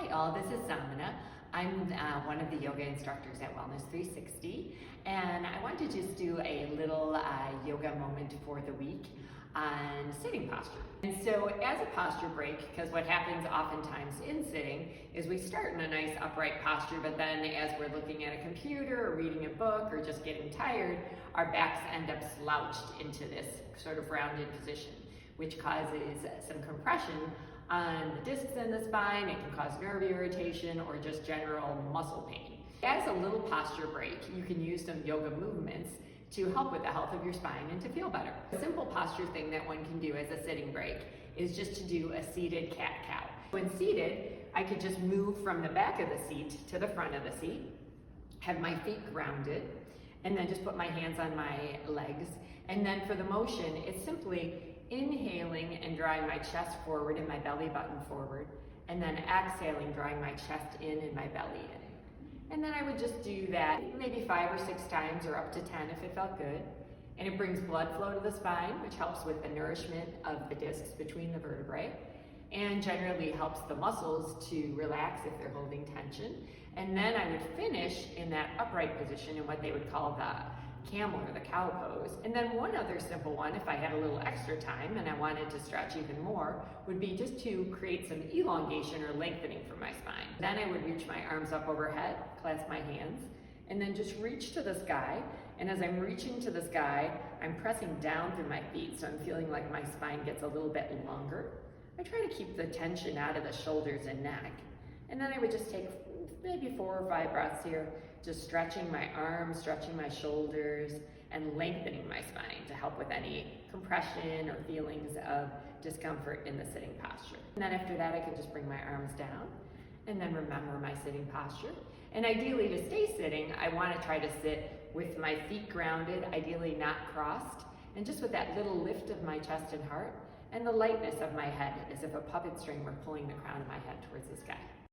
Hi all, this is Samana. I'm one of the yoga instructors at Wellness 360, and I want to just do a little yoga moment for the week on sitting posture. And so as a posture break, because what happens oftentimes in sitting is we start in a nice upright posture, but then as we're looking at a computer or reading a book or just getting tired, our backs end up slouched into this sort of rounded position, which causes some compression on the discs in the spine. It can cause nerve irritation or just general muscle pain. As a little posture break, you can use some yoga movements to help with the health of your spine and to feel better. A simple posture thing that one can do as a sitting break is just to do a seated cat-cow. When seated, I could just move from the back of the seat to the front of the seat, have my feet grounded, and then just put my hands on my legs. And then for the motion, it's simply inhaling and drawing my chest forward and my belly button forward, and then exhaling, drawing my chest in and my belly in. And then I would just do that maybe 5 or 6 times or up to 10 if it felt good. And it brings blood flow to the spine, which helps with the nourishment of the discs between the vertebrae, and generally helps the muscles to relax if they're holding tension. And then I would finish in that upright position in what they would call the camel or the cow pose. And then one other simple one, if I had a little extra time and I wanted to stretch even more, would be just to create some elongation or lengthening for my spine. Then I would reach my arms up overhead, clasp my hands, and then just reach to the sky. And as I'm reaching to the sky, I'm pressing down through my feet, so I'm feeling like my spine gets a little bit longer. I try to keep the tension out of the shoulders and neck. And then I would just take maybe 4 or 5 breaths here, just stretching my arms, stretching my shoulders, and lengthening my spine to help with any compression or feelings of discomfort in the sitting posture. And then after that, I can just bring my arms down and then remember my sitting posture. And ideally, to stay sitting, I want to try to sit with my feet grounded, ideally not crossed, and just with that little lift of my chest and heart, and the lightness of my head, as if a puppet string were pulling the crown of my head towards the sky.